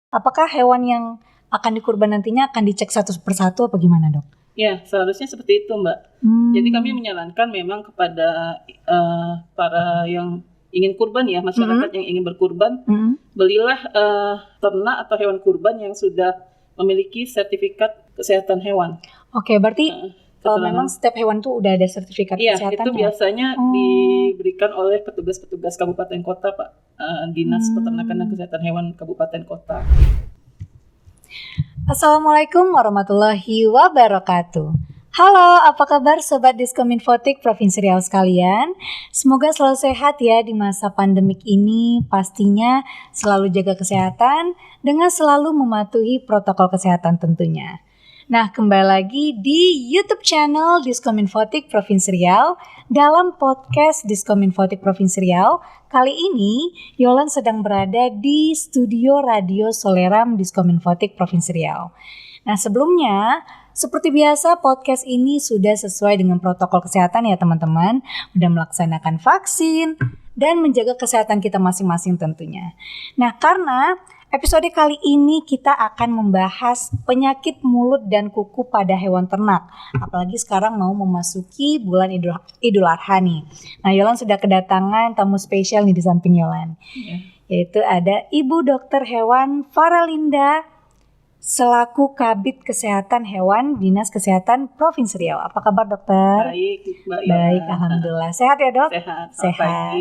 Apakah hewan yang akan dikurban nantinya akan dicek satu persatu apa gimana, Dok? Ya, seharusnya seperti itu, Mbak. Jadi kami menyarankan memang kepada para yang ingin kurban ya, masyarakat yang ingin berkurban, belilah ternak atau hewan kurban yang sudah memiliki sertifikat kesehatan hewan. Oke, berarti memang setiap hewan itu udah ada sertifikat kesehatannya? Iya, itu biasanya diberikan oleh petugas-petugas kabupaten kota, Pak. Dinas Peternakan dan Kesehatan Hewan Kabupaten Kota. Assalamualaikum warahmatullahi wabarakatuh. Halo, apa kabar Sobat Diskominfotik Provinsi Riau sekalian? Semoga selalu sehat ya di masa pandemik ini. Pastinya selalu jaga kesehatan dengan selalu mematuhi protokol kesehatan tentunya. Nah, kembali lagi di YouTube channel Diskominfotik Provinsi Riau dalam podcast Diskominfotik Provinsi Riau. Kali ini Yolan sedang berada di studio Radio Soleram Diskominfotik Provinsi Riau. Nah, sebelumnya seperti biasa podcast ini sudah sesuai dengan protokol kesehatan ya teman-teman. Sudah melaksanakan vaksin dan menjaga kesehatan kita masing-masing tentunya. Nah, karena episode kali ini kita akan membahas penyakit mulut dan kuku pada hewan ternak. Apalagi sekarang mau memasuki bulan Idul Adha nih. Nah, Yolan sudah kedatangan tamu spesial nih di samping Yolan. Yaitu ada Ibu Dokter Hewan Faralinda selaku Kabid Kesehatan Hewan Dinas Kesehatan Provinsi Riau. Apa kabar, Dokter? Baik, Mbak. Baik, alhamdulillah. Sehat ya, Dok? Sehat.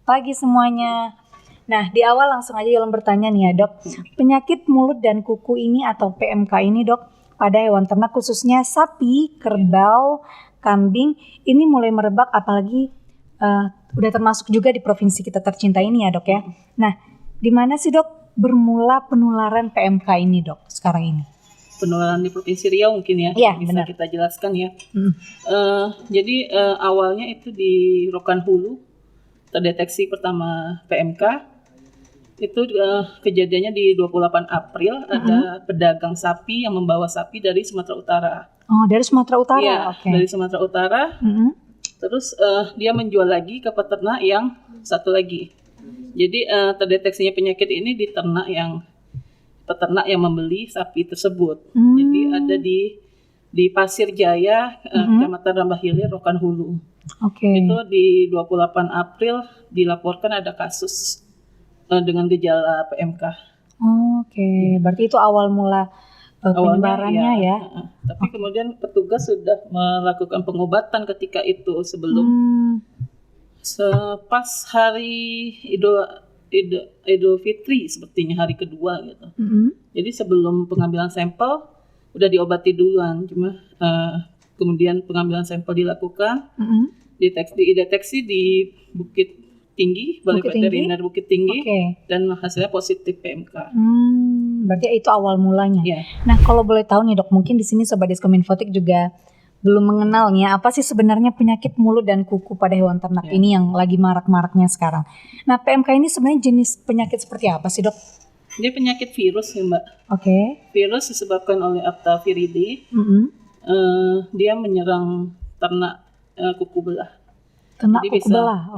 Pagi semuanya. Nah, di awal langsung aja Yolan bertanya nih ya, Dok. Penyakit mulut dan kuku ini atau PMK ini, Dok, pada hewan ternak khususnya sapi, kerbau, kambing, ini mulai merebak apalagi udah termasuk juga di provinsi kita tercinta ini ya, Dok ya. Nah, di mana sih, Dok, bermula penularan PMK ini, Dok, sekarang ini? Penularan di Provinsi Riau mungkin ya, bisa benar. Kita jelaskan ya. Jadi awalnya itu di Rokan Hulu terdeteksi pertama PMK. Itu kejadiannya di 28 April ada pedagang sapi yang membawa sapi dari Sumatera Utara. Oh, dari Sumatera Utara? Iya, dari Sumatera Utara. Terus dia menjual lagi ke peternak yang satu lagi. Jadi terdeteksinya penyakit ini di peternak yang membeli sapi tersebut. Jadi ada di Pasir Jaya, Kecamatan Rambah Hilir, Rokan Hulu. Itu di 28 April dilaporkan ada kasus dengan gejala PMK. Berarti itu awal mula penyebarannya ya. Tapi kemudian petugas sudah melakukan pengobatan ketika itu sebelum pas hari Idul Fitri sepertinya hari kedua gitu. Jadi sebelum pengambilan sampel udah diobati duluan, cuma kemudian pengambilan sampel dilakukan, dideteksi di Bukit Tinggi, Balai Veteriner Bukit Tinggi, dan hasilnya positif PMK. Berarti itu awal mulanya. Nah, kalau boleh tahu nih, Dok, mungkin di sini Sobat Diskominfotik juga belum mengenal nih apa sih sebenarnya penyakit mulut dan kuku pada hewan ternak ini yang lagi marak-maraknya sekarang. Nah, PMK ini sebenarnya jenis penyakit seperti apa sih, Dok? Dia penyakit virus ya, Mbak. Virus disebabkan oleh Aptaviridae. Dia menyerang ternak kuku belah. Ternak kuku belah,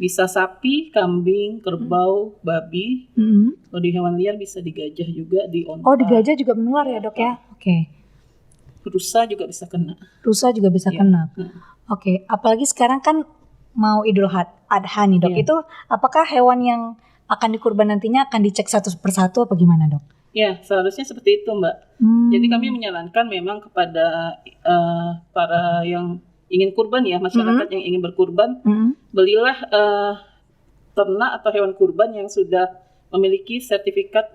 bisa sapi, kambing, kerbau, babi. Kalau di hewan liar bisa di gajah juga, di onta. Oh, di gajah juga menular ya, Dok ya? Rusa juga bisa kena. Apalagi sekarang kan mau Idul Adha nih, Dok. Itu apakah hewan yang akan dikurban nantinya akan dicek satu persatu apa gimana, Dok? Ya, seharusnya seperti itu, Mbak. Jadi kami menyarankan memang kepada para yang ingin kurban ya, masyarakat yang ingin berkurban, belilah ternak atau hewan kurban yang sudah memiliki sertifikat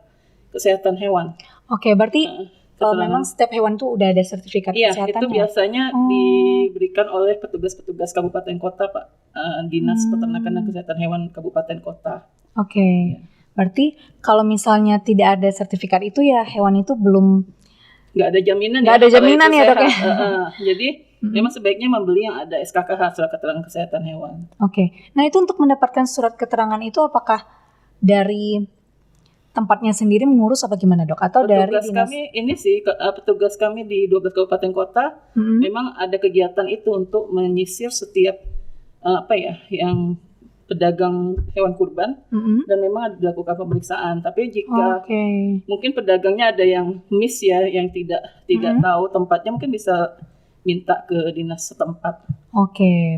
kesehatan hewan. Berarti memang setiap hewan itu udah ada sertifikat kesehatannya? Iya, itu biasanya diberikan oleh petugas-petugas kabupaten kota, Pak. Dinas Peternakan dan Kesehatan Hewan Kabupaten Kota. Berarti kalau misalnya tidak ada sertifikat itu ya hewan itu belum... Nggak ada jaminan ya, Dok ya? Jadi memang sebaiknya membeli yang ada SKKH, Surat Keterangan Kesehatan Hewan. Nah, itu untuk mendapatkan surat keterangan itu apakah dari tempatnya sendiri mengurus apa gimana dok? Atau dari Petugas dinas? kami ini sih petugas kami di 12 kabupaten kota memang ada kegiatan itu untuk menyisir setiap yang pedagang hewan kurban dan memang dilakukan pemeriksaan. Tapi jika mungkin pedagangnya ada yang miss ya, yang tidak tahu tempatnya, mungkin bisa minta ke dinas setempat.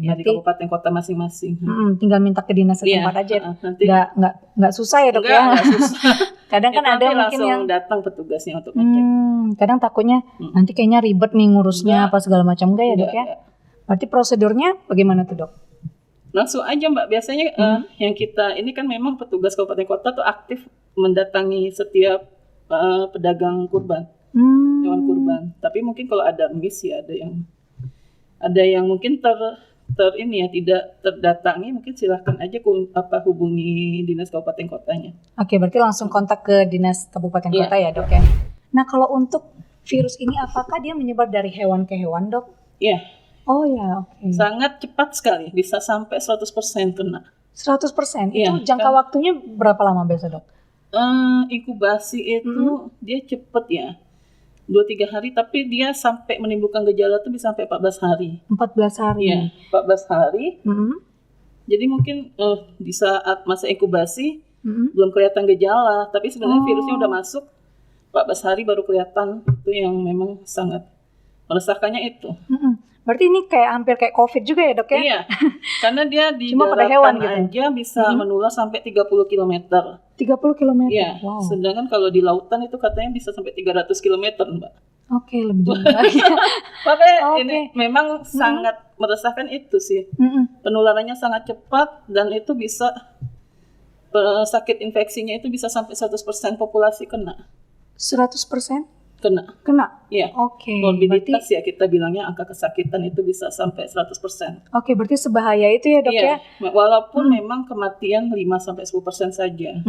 Ya, di kabupaten kota masing-masing. Tinggal minta ke dinas setempat aja. Nanti nggak susah ya dok ya? Nggak susah. Kadang kan ada mungkin yang datang petugasnya untuk ngecek. Kadang takutnya nanti kayaknya ribet nih ngurusnya apa segala macam, enggak ya dok ya? Berarti prosedurnya bagaimana tuh dok? Langsung aja Mbak, biasanya yang kita ini kan memang petugas kabupaten kota tuh aktif mendatangi setiap pedagang kurban, hewan kurban. Tapi mungkin kalau ada miss ya, ada yang mungkin tidak terdatangi, mungkin silahkan aja hubungi dinas kabupaten kotanya. Oke, berarti langsung kontak ke dinas kabupaten kota ya dok ya. Nah kalau untuk virus ini apakah dia menyebar dari hewan ke hewan dok? Iya. Oh ya, oke. Sangat cepat sekali, bisa sampai 100% kena. 100%? Itu jangka waktunya berapa lama biasa dok? Inkubasi itu dia cepet ya, 2-3 hari, tapi dia sampai menimbulkan gejala tuh bisa sampai 14 hari. 14 hari? Iya, 14 hari. Jadi mungkin di saat masa inkubasi belum kelihatan gejala, tapi sebenarnya virusnya udah masuk, 14 hari baru kelihatan. Itu yang memang sangat meresahkannya itu. Berarti ini hampir kayak COVID juga ya dok ya? Iya, karena dia di cuma pada hewan gitu aja bisa menular sampai 30 km. 30 km? Iya, sedangkan kalau di lautan itu katanya bisa sampai 300 km Mbak. Oke, lebih jauh lagi. Makanya ini memang sangat meresahkan itu sih. Penularannya sangat cepat dan itu bisa, sakit infeksinya itu bisa sampai 100% populasi kena. 100%? Kena. Iya. Oke. Morbiditas ya kita bilangnya, angka kesakitan itu bisa sampai 100%. Oke, berarti sebahaya itu ya dok ya? Walaupun memang kematian 5-10% saja.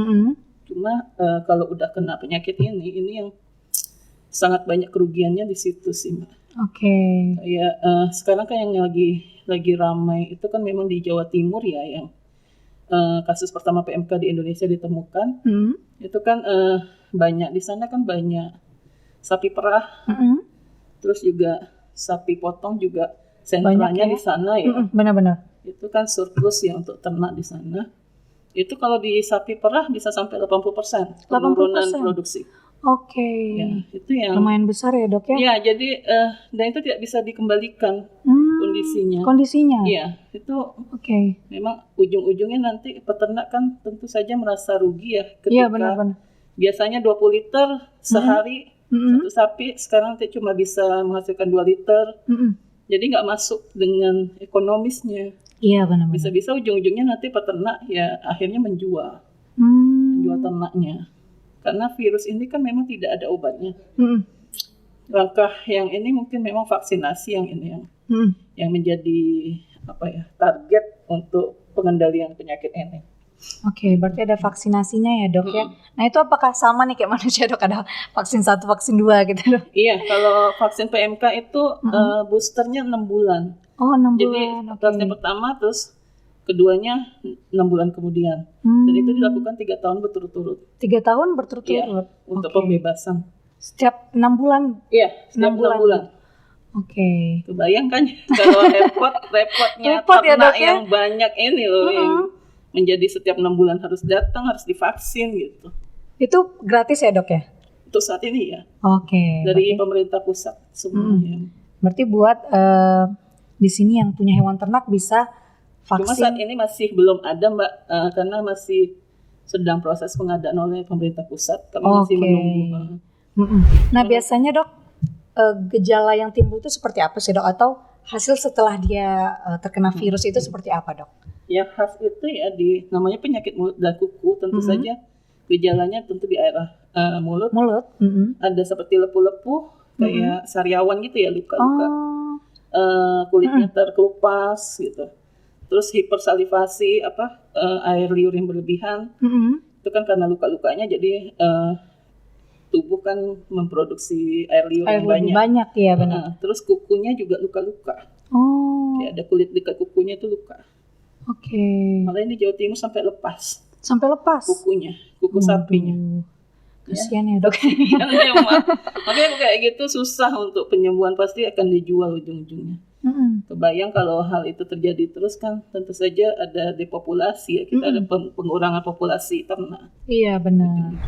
Cuma kalau udah kena penyakit ini yang sangat banyak kerugiannya di situ sih Mbak. Oke. Kayak sekarang kan yang lagi ramai itu kan memang di Jawa Timur ya, yang kasus pertama PMK di Indonesia ditemukan. Itu kan banyak di sana kan banyak sapi perah, terus juga sapi potong juga sentralnya di sana ya. Benar-benar. Itu kan surplus ya untuk ternak di sana. Itu kalau di sapi perah bisa sampai 80% penurunan produksi. Oke. Ya, itu yang lumayan besar ya dok ya? Iya, jadi dan itu tidak bisa dikembalikan kondisinya. Kondisinya? Iya, itu memang ujung-ujungnya nanti peternak kan tentu saja merasa rugi ya ketika benar-benar. Biasanya 20 liter sehari satu sapi, sekarang cuma bisa menghasilkan 2 liter. Jadi nggak masuk dengan ekonomisnya. Iya benar-benar. Bisa-bisa ujung-ujungnya nanti peternak ya akhirnya menjual ternaknya. Karena virus ini kan memang tidak ada obatnya. Langkah yang ini mungkin memang vaksinasi yang menjadi target untuk pengendalian penyakit ini. Oke, berarti ada vaksinasinya ya dok ya. Nah itu apakah sama nih kayak manusia dok, ada vaksin 1, vaksin 2 gitu dok? Iya, kalau vaksin PMK itu boosternya 6 bulan. Oh 6 bulan. Jadi vaksin pertama terus keduanya 6 bulan kemudian. Dan itu dilakukan 3 tahun berturut-turut. 3 tahun berturut-turut? Iya, untuk pembebasan. Setiap 6 bulan? Iya, setiap 6 bulan. Oke. Kebayangkan kalau repotnya ternak yang banyak ini loh, yang menjadi setiap 6 bulan harus datang, harus divaksin gitu. Itu gratis ya dok ya? Untuk saat ini ya. Oke. Dari pemerintah pusat semuanya. Berarti buat di sini yang punya hewan ternak bisa vaksin. Cuma saat ini masih belum ada Mbak, karena masih sedang proses pengadaan oleh pemerintah pusat. Kami masih menunggu. Nah biasanya dok, gejala yang timbul itu seperti apa sih dok? Atau hasil setelah dia terkena virus itu seperti apa dok? Ya khas itu ya namanya penyakit mulut dan kuku, tentu saja gejalanya tentu di area mulut. Ada seperti lepu-lepu, kayak sariawan gitu ya, luka-luka. Kulitnya terkelupas gitu. Terus hipersalivasi, air liur yang berlebihan. Itu kan karena luka-lukanya, jadi tubuh kan memproduksi air liur yang banyak ya benar. Terus kukunya juga luka-luka. Kayak ada kulit dekat kukunya itu luka. Oke. Malah di Jawa Timur sampai lepas. Sampai lepas? Kukunya, kuku sapinya. Kasian ya dok. Makanya kayak gitu susah untuk penyembuhan, pasti akan dijual ujung-ujungnya. Kebayang kalau hal itu terjadi terus kan tentu saja ada depopulasi ya, kita ada pengurangan populasi ternak. Iya benar.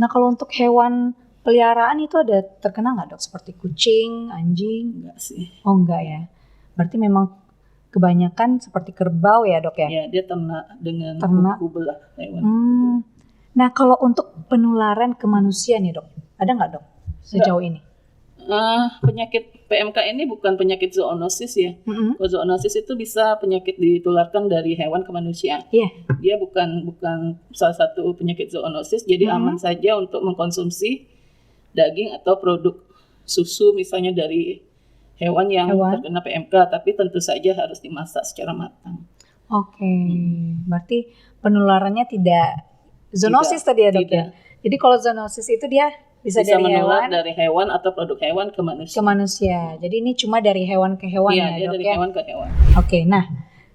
Nah kalau untuk hewan peliharaan itu ada terkena nggak dok? Seperti kucing, anjing? Enggak sih. Oh enggak ya. Berarti memang kebanyakan seperti kerbau ya dok ya? Ya dia ternak dengan kuku belah hewan. Nah kalau untuk penularan ke manusia nih dok, ada nggak dok sejauh ini? Penyakit PMK ini bukan penyakit zoonosis ya. Kalau zoonosis itu bisa penyakit ditularkan dari hewan ke manusia. Dia bukan salah satu penyakit zoonosis, jadi aman saja untuk mengkonsumsi daging atau produk susu misalnya dari hewan yang terkena PMK, tapi tentu saja harus dimasak secara matang. Oke, berarti penularannya tidak zoonosis tadi ya dok ya? Jadi kalau zoonosis itu dia bisa dari menular dari hewan atau produk hewan ke manusia. Ke manusia. Jadi ini cuma dari hewan ke hewan ya dia dok dari ya? Hewan ke hewan. Oke, nah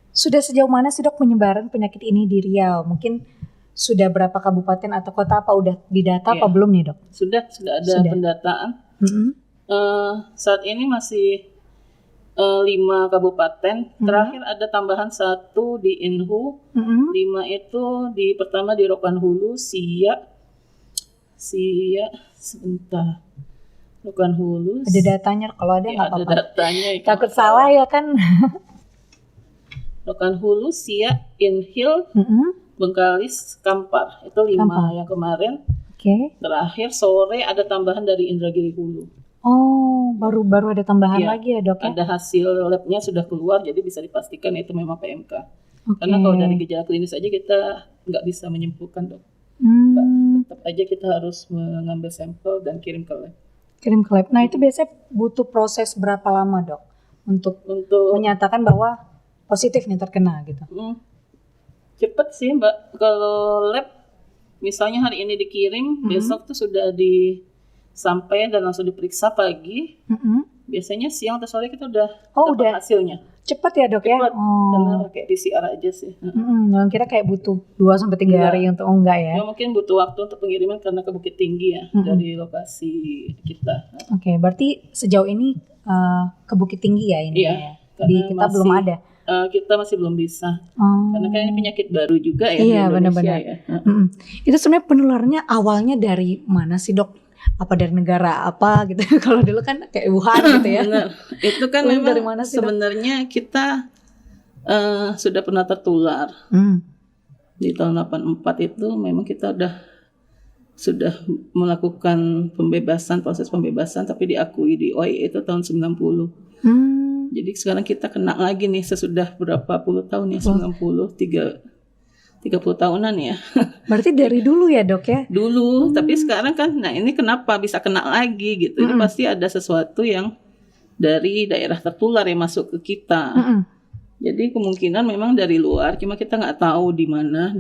sudah sejauh mana sih dok penyebaran penyakit ini di Riau? Mungkin sudah berapa kabupaten atau kota, apa udah didata apa belum nih dok? Sudah ada pendataan. Saat ini masih 5 kabupaten. Terakhir ada tambahan 1 di Inhu. 5 itu pertama di Rokan Hulu, sebentar. Rokan Hulu. Ada datanya, kalau ada nggak apa-apa. Ada datanya. Takut salah ya kan. Rokan Hulu, Siak, Inhil, Bengkalis, Kampar. Itu 5 yang kemarin. Terakhir sore ada tambahan dari Indragiri Hulu. Oh, baru ada tambahan lagi ya dok ya? Ada hasil labnya sudah keluar, jadi bisa dipastikan itu memang PMK. Karena kalau dari gejala klinis aja kita nggak bisa menyimpulkan dok. Tetap aja kita harus mengambil sampel dan kirim ke lab. Nah itu biasanya butuh proses berapa lama dok untuk menyatakan bahwa positif nih terkena gitu? Cepet sih mbak. Kalau lab misalnya hari ini dikirim, besok tuh sudah sampai dan langsung diperiksa pagi. Biasanya siang atau sore kita udah dapat hasilnya. Cepat ya dok ya? Karena pakai PCR aja sih. Jangan kira kayak butuh 2-3 hari untuk enggak ya? Mungkin butuh waktu untuk pengiriman karena ke Bukit Tinggi ya, dari lokasi kita. Oke, berarti sejauh ini ke Bukit Tinggi ya ini ya? Di kita belum ada? Kita masih belum bisa. Karena kan ini penyakit baru juga ya di Indonesia. Benar-benar. Ya. Itu sebenarnya penularannya awalnya dari mana sih dok? Apa dari negara apa gitu? Kalau dulu kan kayak Wuhan gitu ya. Benar. Itu kan memang dari mana sih, sebenarnya kita sudah pernah tertular. Di tahun 84 itu memang kita sudah melakukan proses pembebasan, tapi diakui di OIE itu tahun 90. Jadi sekarang kita kena lagi nih sesudah berapa puluh tahun ya, 30 tahunan ya. Berarti dari dulu ya dok ya? Dulu, tapi sekarang kan, nah ini kenapa bisa kena lagi gitu. Ini pasti ada sesuatu yang dari daerah tertular yang masuk ke kita. Jadi kemungkinan memang dari luar, cuma kita nggak tahu di mana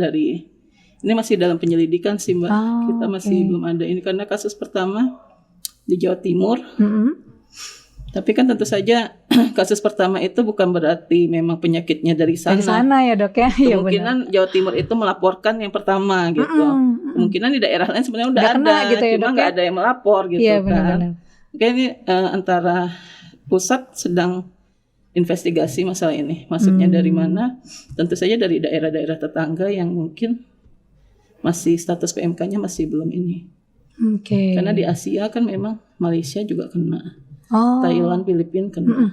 ini masih dalam penyelidikan sih mbak. Kita masih belum ada ini, karena kasus pertama di Jawa Timur. Tapi kan tentu saja kasus pertama itu bukan berarti memang penyakitnya dari sana. Dari sana ya dok ya? Kemungkinan Jawa Timur itu melaporkan yang pertama gitu. Kemungkinan di daerah lain sebenarnya udah ada, gitu ya, cuma nggak ada yang melapor gitu kan. Mungkin ini antara pusat sedang investigasi masalah ini. Masuknya dari mana? Tentu saja dari daerah-daerah tetangga yang mungkin masih status PMK-nya masih belum ini. Karena di Asia kan memang Malaysia juga kena. Thailand, Filipina kena.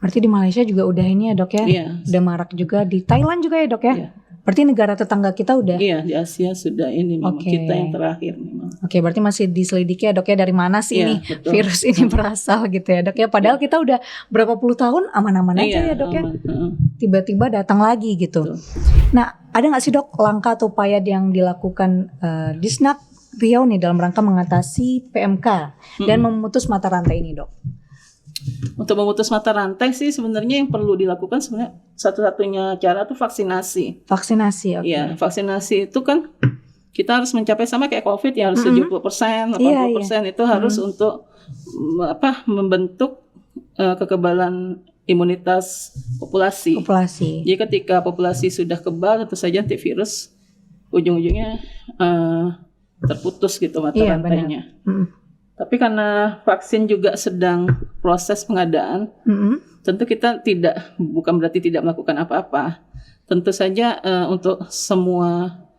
Berarti di Malaysia juga udah ini ya dok ya? Udah marak juga, di Thailand juga ya dok ya? Berarti negara tetangga kita udah? Iya, di Asia sudah ini memang kita yang terakhir memang. Berarti masih diselidiki ya dok ya, dari mana sih ini virus ini berasal gitu ya dok ya? Padahal kita udah berapa puluh tahun aman-aman aja ya dok ya? Tiba-tiba datang lagi gitu. Nah ada gak sih dok langkah atau upaya yang dilakukan Disnak Riau nih dalam rangka mengatasi PMK dan memutus mata rantai ini dok? Untuk memutus mata rantai sih sebenarnya yang perlu dilakukan sebenarnya satu-satunya cara tuh vaksinasi. Vaksinasi, Iya, vaksinasi itu kan kita harus mencapai sama kayak COVID ya, harus 70%, 80% itu harus untuk membentuk kekebalan imunitas populasi. Jadi ketika populasi sudah kebal, tentu saja antivirus ujung-ujungnya terputus gitu mata Iya, rantainya. benar. Tapi karena vaksin juga sedang proses pengadaan, tentu kita bukan berarti tidak melakukan apa-apa. Tentu saja untuk semua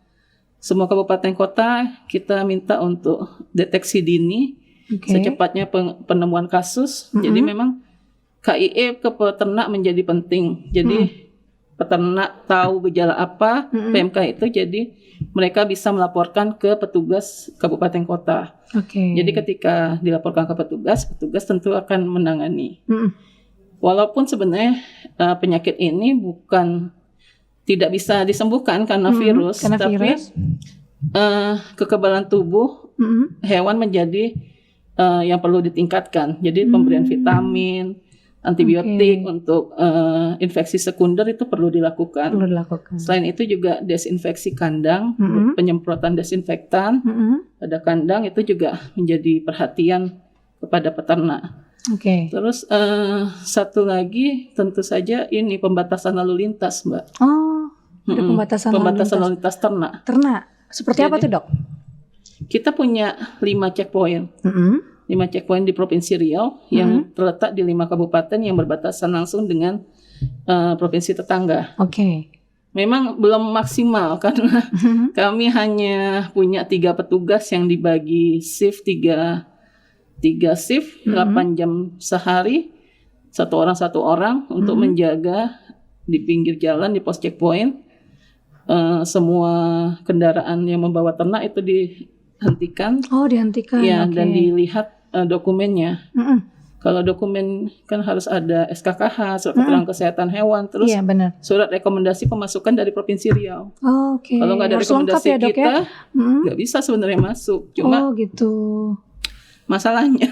kabupaten kota kita minta untuk deteksi dini, secepatnya penemuan kasus. Jadi memang KIE ke peternak menjadi penting. Jadi peternak tahu gejala apa PMK itu, jadi mereka bisa melaporkan ke petugas kabupaten kota. Jadi ketika dilaporkan ke petugas tentu akan menangani. Walaupun sebenarnya penyakit ini tidak bisa disembuhkan karena virus, tapi kekebalan tubuh hewan menjadi yang perlu ditingkatkan. Jadi pemberian vitamin, antibiotik untuk infeksi sekunder itu perlu dilakukan. Selain itu juga desinfeksi kandang, penyemprotan desinfektan pada kandang itu juga menjadi perhatian kepada peternak. Terus satu lagi tentu saja ini pembatasan lalu lintas, Mbak. Ada pembatasan lalu lintas ternak. Seperti apa tuh, Dok? Kita punya 5 checkpoint. 5 checkpoint di Provinsi Riau yang terletak di 5 kabupaten yang berbatasan langsung dengan provinsi tetangga. Memang belum maksimal karena kami hanya punya 3 petugas yang dibagi shift 3 shift 8 jam sehari, satu orang untuk menjaga di pinggir jalan di pos checkpoint. Semua kendaraan yang membawa ternak itu dihentikan. Dihentikan. Ya, dan dilihat dokumennya. Kalau dokumen kan harus ada SKKH, surat keterangan kesehatan hewan, terus surat rekomendasi pemasukan dari Provinsi Riau. Kalau nggak ada rekomendasi kita, nggak bisa sebenarnya masuk. Cuma masalahnya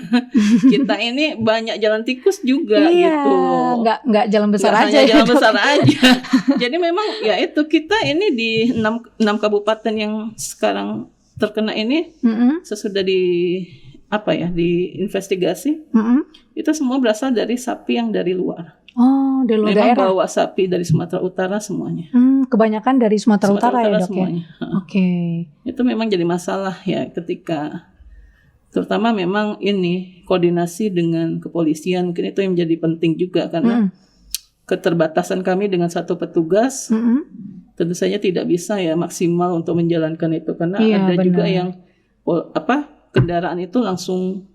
kita ini banyak jalan tikus juga gitu. Nggak jalan besar aja. Hanya jalan besar aja. Jadi memang ya itu kita ini di 6 kabupaten yang sekarang terkena ini sesudah diinvestigasi itu semua berasal dari sapi yang dari luar. Dari luar memang daerah. Bawa sapi dari Sumatera Utara semuanya. Kebanyakan dari Sumatera Utara ya, Dok, semuanya. Itu memang jadi masalah ya ketika terutama memang ini koordinasi dengan kepolisian mungkin itu yang menjadi penting juga karena keterbatasan kami dengan satu petugas tentu saja tidak bisa ya maksimal untuk menjalankan itu karena ada juga yang kendaraan itu langsung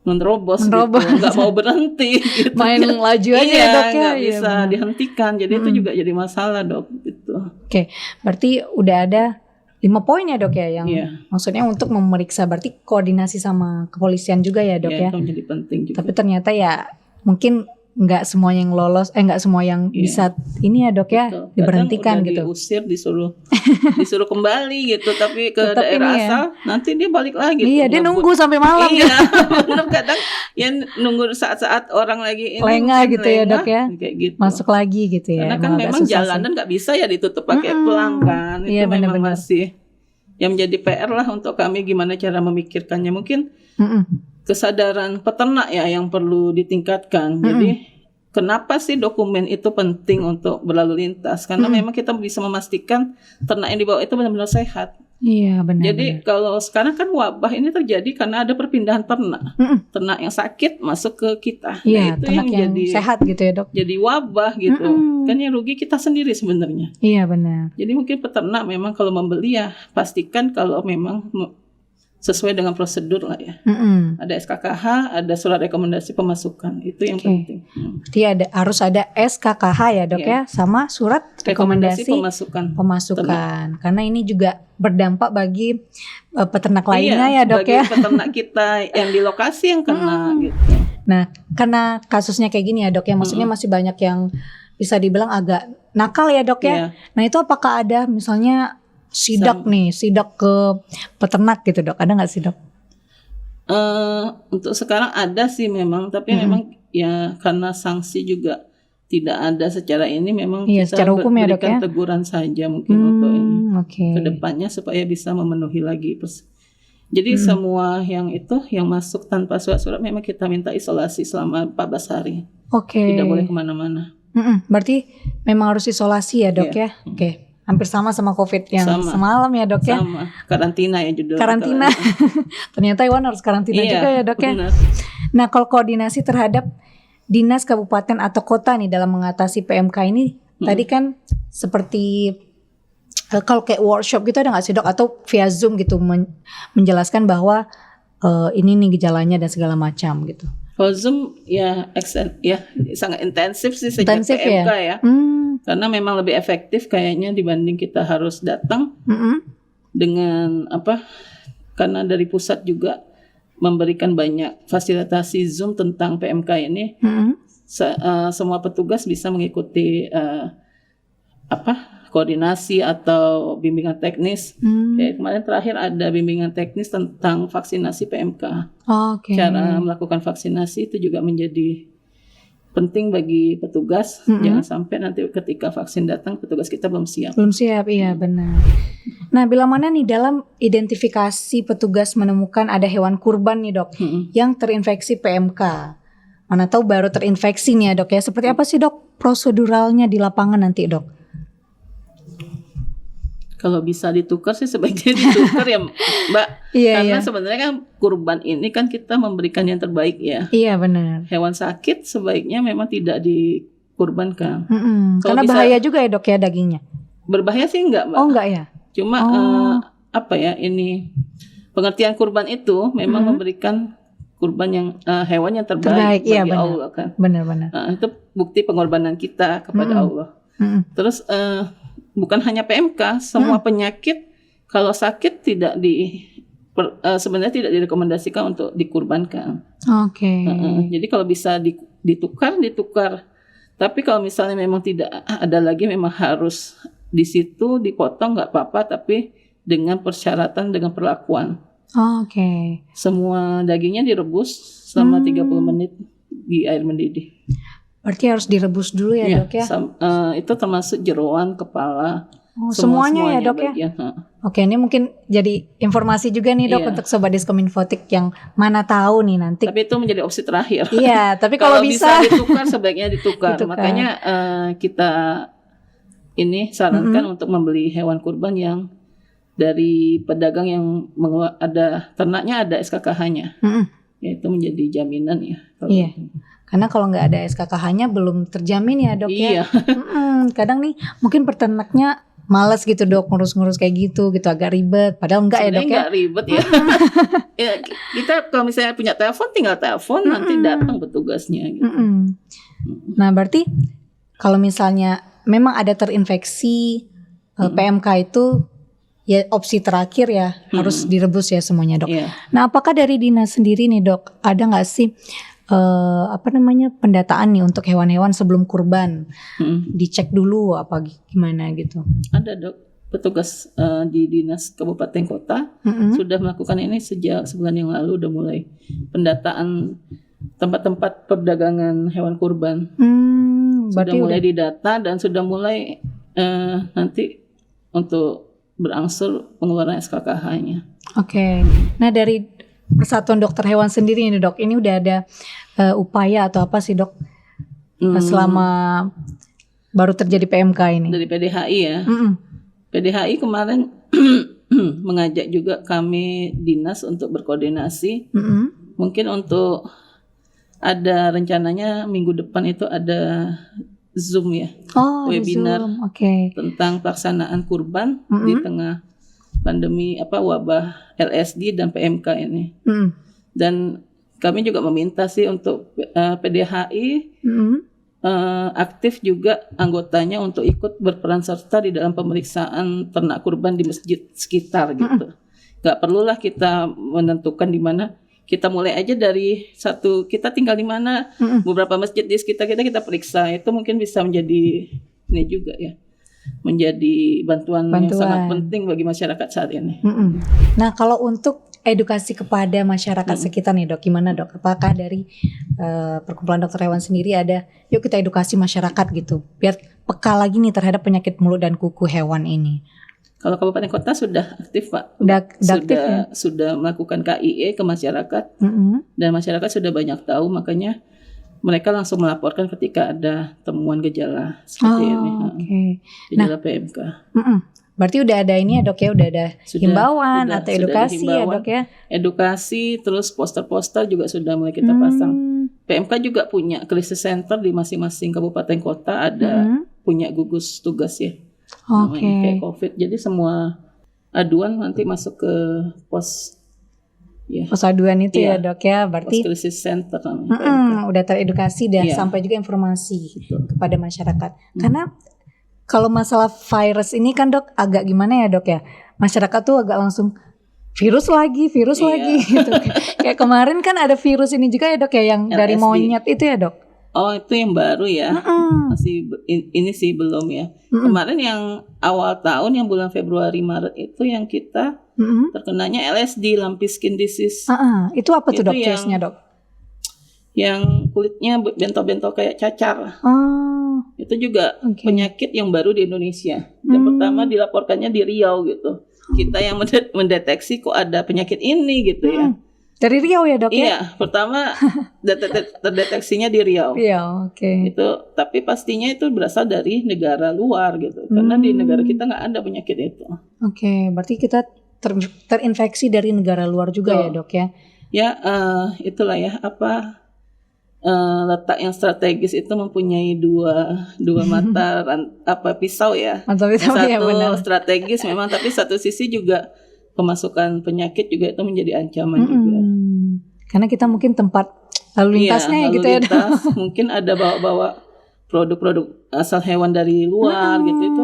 menerobos. Gitu, nggak mau berhenti gitu. Main laju aja ya, Dok, ya. Nggak bisa dihentikan jadi itu juga jadi masalah, Dok, gitu. Berarti udah ada 5 poin ya, Dok, ya, yang maksudnya untuk memeriksa, berarti koordinasi sama kepolisian juga ya, Dok, ya. Itu menjadi penting juga. Tapi ternyata ya mungkin nggak semua yang lolos, nggak semua yang bisa ini ya, Dok, ya. Betul. Diberhentikan kadang gitu. Diusir, disuruh kembali gitu, tapi ke daerah asal nanti dia balik lagi. Dia nunggu sampai malam. Kadang yang nunggu saat-saat orang lagi ini lengah gitu ya, Dok, ya. Kayak gitu. Masuk lagi gitu ya. Karena kan memang jalanan nggak bisa ya ditutup pakai pelang kan. Itu memang masih yang menjadi PR lah untuk kami gimana cara memikirkannya. Mungkin kesadaran peternak ya yang perlu ditingkatkan. Jadi kenapa sih dokumen itu penting untuk berlalu lintas? Karena memang kita bisa memastikan ternak yang dibawa itu benar-benar sehat. Iya, benar. Jadi kalau sekarang kan wabah ini terjadi karena ada perpindahan ternak. Ternak yang sakit masuk ke kita. Iya, itu ternak yang jadi sehat gitu ya, Dok. Jadi wabah gitu. Kan yang rugi kita sendiri sebenarnya. Iya, benar. Jadi mungkin peternak memang kalau membeli ya pastikan kalau memang sesuai dengan prosedur lah ya. Ada SKKH, ada surat rekomendasi pemasukan. Itu yang penting. Jadi harus ada SKKH ya, Dok, ya, sama surat rekomendasi pemasukan. Karena ini juga berdampak bagi peternak lainnya ya, Dok, bagi ya. Peternak kita yang di lokasi yang kena gitu. Nah, karena kasusnya kayak gini ya, Dok, ya, maksudnya masih banyak yang bisa dibilang agak nakal ya, Dok, ya. Nah, itu apakah ada misalnya sidak ke peternak gitu, Dok? Ada nggak sih, Dok? Untuk sekarang ada sih memang, tapi memang ya karena sanksi juga tidak ada secara ini, memang kita secara hukum ya, Dok, berikan ya? teguran saja mungkin untuk ini kedepannya supaya bisa memenuhi lagi. Jadi semua yang masuk tanpa surat-surat memang kita minta isolasi selama 14 hari. Tidak boleh kemana-mana. Berarti memang harus isolasi ya, Dok, ya? Hampir sama COVID yang Sama. semalam ya dok ya. Sama, karantina ya judul. Karantina. Ternyata hewan harus karantina juga ya dok ya. Benar. Nah kalau koordinasi terhadap dinas kabupaten atau kota nih dalam mengatasi PMK ini, tadi kan seperti kalau kayak workshop gitu ada nggak sih dok, atau via Zoom gitu menjelaskan bahwa ini nih gejalanya dan segala macam gitu. Kalau Zoom ya sangat intensif sih sejak Intensif PMK ya. Karena memang lebih efektif kayaknya dibanding kita harus datang dengan karena dari pusat juga memberikan banyak fasilitasi Zoom tentang PMK ini. Semua petugas bisa mengikuti koordinasi atau bimbingan teknis. Kayak kemarin terakhir ada bimbingan teknis tentang vaksinasi PMK. Cara melakukan vaksinasi itu juga menjadi penting bagi petugas. Jangan sampai nanti ketika vaksin datang petugas kita belum siap. Belum siap, iya benar. Nah, bila mana nih dalam identifikasi petugas menemukan ada hewan kurban nih dok yang terinfeksi PMK. Mana tahu baru terinfeksi nih ya dok ya. Seperti apa sih dok proseduralnya di lapangan nanti dok? Kalau bisa ditukar sih sebaiknya ditukar ya Mbak. Karena sebenarnya kan kurban ini kan kita memberikan yang terbaik ya. Iya benar. Hewan sakit sebaiknya memang tidak dikurbankan. Karena bahaya juga ya dok ya dagingnya. Berbahaya sih enggak Mbak. Oh enggak ya. Cuma ini pengertian kurban itu memang memberikan kurban yang hewan yang terbaik bagi Allah kan. Benar-benar. Itu bukti pengorbanan kita kepada Allah. Terus bukan hanya PMK, semua penyakit kalau sakit sebenarnya tidak direkomendasikan untuk dikurbankan. Jadi kalau bisa ditukar. Tapi kalau misalnya memang tidak ada lagi, memang harus di situ dipotong nggak apa-apa, tapi dengan persyaratan, dengan perlakuan. Semua dagingnya direbus selama 30 menit di air mendidih. Berarti harus direbus dulu ya dok ya? Itu termasuk jeroan, kepala, semuanya ya dok bagian. Ya? Oke, ini mungkin jadi informasi juga nih dok untuk Sobat Diskominfotik yang mana tahu nih nanti. Tapi itu menjadi opsi terakhir. Iya, tapi kalau bisa ditukar sebaiknya ditukar. Makanya kita ini sarankan untuk membeli hewan kurban yang dari pedagang yang ada ternaknya ada SKKH-nya. Ya, itu menjadi jaminan ya. Iya. Karena kalau nggak ada SKKH-nya belum terjamin ya dok ya. Kadang nih mungkin peternaknya malas gitu dok ngurus-ngurus kayak gitu agak ribet. Padahal enggak ya dok ya. Enggak ribet ya. Ya. Kita kalau misalnya punya telepon tinggal telepon nanti datang petugasnya. Gitu. Nah berarti kalau misalnya memang ada terinfeksi PMK itu ya opsi terakhir ya harus direbus ya semuanya dok. Nah apakah dari dinas sendiri nih dok ada nggak sih pendataan nih untuk hewan-hewan sebelum kurban dicek dulu apa gimana gitu? Ada dok, petugas di dinas kabupaten kota sudah melakukan ini sejak sebulan yang lalu, udah mulai pendataan tempat-tempat perdagangan hewan kurban. Sudah mulai didata dan sudah mulai nanti untuk berangsur pengeluaran SKKH-nya. Nah dari Persatuan Dokter Hewan sendiri ini dok, ini udah ada upaya atau apa sih dok selama baru terjadi PMK ini? Dari PDHI ya. PDHI kemarin mengajak juga kami dinas untuk berkoordinasi. Mungkin untuk ada rencananya minggu depan itu ada Zoom ya, webinar tentang pelaksanaan kurban di tengah pandemi wabah LSD dan PMK ini. Dan kami juga meminta sih untuk PDHI aktif juga anggotanya untuk ikut berperan serta di dalam pemeriksaan ternak kurban di masjid sekitar gitu. Gak perlulah kita menentukan di mana, kita mulai aja dari kita tinggal di mana, beberapa masjid di sekitar kita periksa. Itu mungkin bisa menjadi ini juga ya, menjadi bantuan yang sangat penting bagi masyarakat saat ini. Nah kalau untuk edukasi kepada masyarakat sekitar nih dok, gimana dok? Apakah dari Perkumpulan Dokter Hewan sendiri ada, yuk kita edukasi masyarakat gitu, biar peka lagi nih terhadap penyakit mulut dan kuku hewan ini? Kalau kabupaten kota sudah aktif Pak, sudah melakukan KIE ke masyarakat dan masyarakat sudah banyak tahu, makanya mereka langsung melaporkan ketika ada temuan gejala seperti ini. Oke. Gejala PMK. Berarti udah ada ini ya dok ya, udah ada himbauan atau edukasi ya dok ya? Edukasi, terus poster-poster juga sudah mulai kita pasang. PMK juga punya krisis center di masing-masing kabupaten kota, ada punya gugus tugas ya. Oke. Kayak COVID. Jadi semua aduan nanti masuk ke pos. Ya. Pos aduan itu ya dok ya, berarti pos krisis center udah teredukasi dan sampai juga informasi kepada masyarakat. Karena kalau masalah virus ini kan dok agak gimana ya dok ya, masyarakat tuh agak langsung virus lagi gitu. Kayak kemarin kan ada virus ini juga ya dok ya, yang LSD. Dari monyet itu ya dok. Oh itu yang baru ya, masih ini sih belum ya. Kemarin yang awal tahun yang bulan Februari Maret itu yang kita terkenanya LSD, lumpy skin disease. Itu apa tuh dok case-nya dok? Yang kulitnya bentok-bentok kayak cacar. Itu juga penyakit yang baru di Indonesia. Yang pertama dilaporkannya di Riau gitu. Kita yang mendeteksi kok ada penyakit ini gitu ya. Dari Riau ya dok ya? Iya, pertama terdeteksinya di Riau. Riau, Itu, tapi pastinya itu berasal dari negara luar gitu. Karena di negara kita nggak ada penyakit itu. Berarti kita terinfeksi dari negara luar juga ya dok ya? Ya, itulah ya letak yang strategis itu mempunyai dua mata pisau ya. Satu ya, benar. Strategis memang, tapi satu sisi juga pemasukan penyakit juga itu menjadi ancaman juga. Karena kita mungkin tempat lalu lintasnya gitu ya. Mungkin ada bawa-bawa produk-produk asal hewan dari luar gitu, itu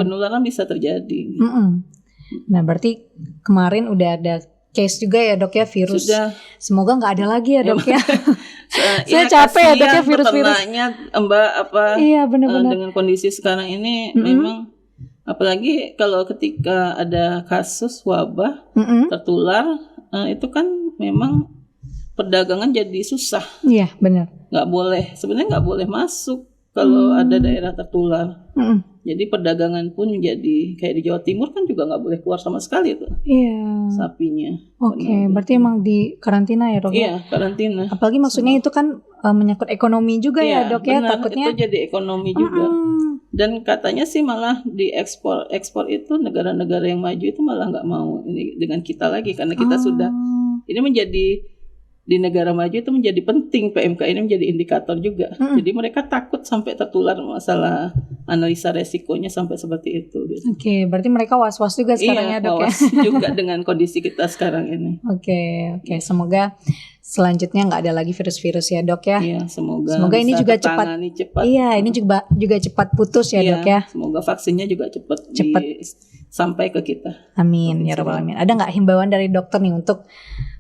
penularan bisa terjadi. Nah berarti kemarin udah ada case juga ya dok ya, virus. Sudah. Semoga nggak ada lagi ya dok ya. Saya capek ya dok ya virus-virus. Mbak benar-benar. Dengan kondisi sekarang ini memang, apalagi kalau ketika ada kasus wabah tertular, itu kan memang perdagangan jadi susah. Iya benar. Sebenarnya nggak boleh masuk kalau ada daerah tertular. Jadi perdagangan pun menjadi kayak di Jawa Timur kan juga nggak boleh keluar sama sekali tuh. Iya. Sapinya. Berarti emang di karantina ya dok? Iya, karantina. Apalagi maksudnya itu kan menyangkut ekonomi juga ya dok ya, takutnya. Itu jadi ekonomi juga. Dan katanya sih malah di ekspor itu negara-negara yang maju itu malah nggak mau ini dengan kita lagi, karena kita sudah ini menjadi di negara maju itu menjadi penting, PMK ini menjadi indikator juga. Jadi mereka takut sampai tertular, masalah analisa resikonya sampai seperti itu gitu. Berarti mereka was-was juga sekarang ya dok was juga dengan kondisi kita sekarang ini. Semoga selanjutnya nggak ada lagi virus-virus ya dok ya. Iya, semoga ini juga cepat. Iya, ini juga cepat putus ya dok ya. Semoga vaksinnya juga cepat sampai ke kita. Amin ya rabbal alamin. Ada nggak himbauan dari dokter nih untuk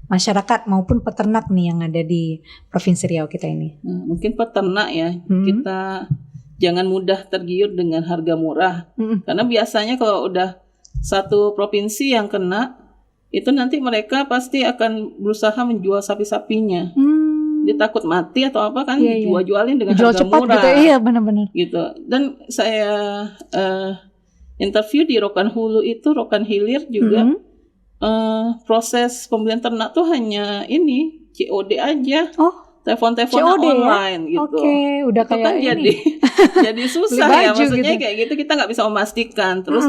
masyarakat maupun peternak nih yang ada di Provinsi Riau kita ini? Mungkin peternak ya, kita jangan mudah tergiur dengan harga murah. Karena biasanya kalau udah satu provinsi yang kena, itu nanti mereka pasti akan berusaha menjual sapi-sapinya. Dia takut mati atau apa kan, jual-jualin dengan harga murah. Gitu. Iya benar-benar. Gitu. Dan saya interview di Rokan Hulu itu, Rokan Hilir juga. Proses pembelian ternak tuh hanya ini COD aja, telepon-teleponan online ya? Gitu. Udah itu kayak kan ini. jadi susah ya, maksudnya gitu. Kayak gitu kita nggak bisa memastikan. Terus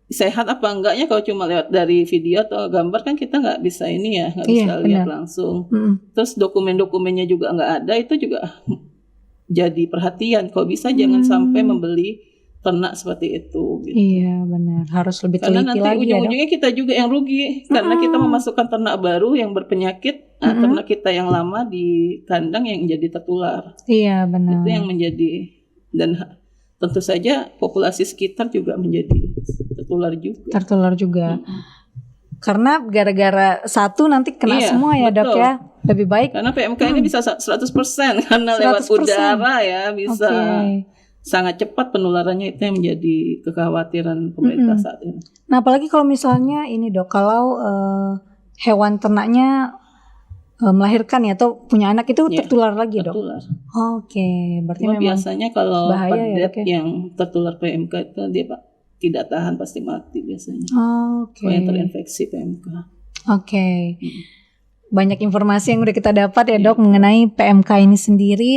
sehat apa enggaknya kalau cuma lewat dari video atau gambar kan kita nggak bisa ini ya, nggak bisa lihat langsung. Terus dokumen-dokumennya juga nggak ada, itu juga jadi perhatian. Kalau bisa jangan sampai membeli ternak seperti itu gitu. Iya benar, harus lebih teliti lagi. Karena nanti ujung-ujungnya kita juga yang rugi, karena kita memasukkan ternak baru yang berpenyakit, ternak kita yang lama di kandang yang jadi tertular. Iya benar. Itu yang menjadi, dan tentu saja populasi sekitar juga menjadi tertular juga. Karena gara-gara satu nanti kena semua ya dok ya. Lebih baik. Karena PMK ini bisa 100% karena 100%. Lewat udara ya bisa. Sangat cepat penularannya, itu yang menjadi kekhawatiran pemerintah saat ini. Nah apalagi kalau misalnya ini dok, kalau hewan ternaknya melahirkan ya atau punya anak itu tertular lagi dok? Tertular. Berarti memang biasanya kalau bahaya padet yang tertular PMK itu dia tidak tahan, pasti mati biasanya. Kalau yang terinfeksi PMK. banyak informasi yang udah kita dapat ya dok mengenai PMK ini sendiri.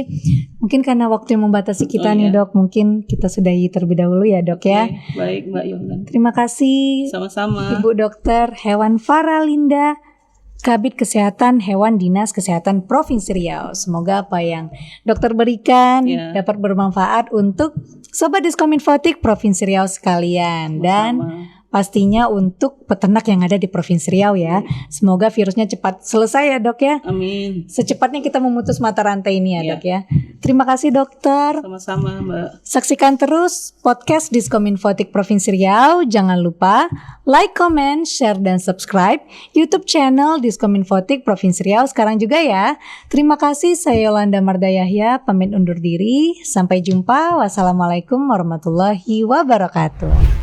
Mungkin karena waktu yang membatasi kita nih dok, mungkin kita sudahi terlebih dahulu ya dok ya. Baik Mbak Yolan. Terima kasih. Sama-sama. Ibu Dokter Hewan Faralinda, Kabid Kesehatan Hewan Dinas Kesehatan Provinsi Riau. Semoga apa yang dokter berikan dapat bermanfaat untuk Sobat Diskominfotik Provinsi Riau sekalian. Dan pastinya untuk peternak yang ada di Provinsi Riau ya. Semoga virusnya cepat selesai ya dok ya. Amin. Secepatnya kita memutus mata rantai ini ya dok ya. Terima kasih dokter. Sama-sama Mbak. Saksikan terus podcast Diskominfotik Provinsi Riau. Jangan lupa like, comment, share, dan subscribe YouTube channel Diskominfotik Provinsi Riau sekarang juga ya. Terima kasih, saya Yolanda Marda Yahya, pamit undur diri. Sampai jumpa. Wassalamualaikum warahmatullahi wabarakatuh.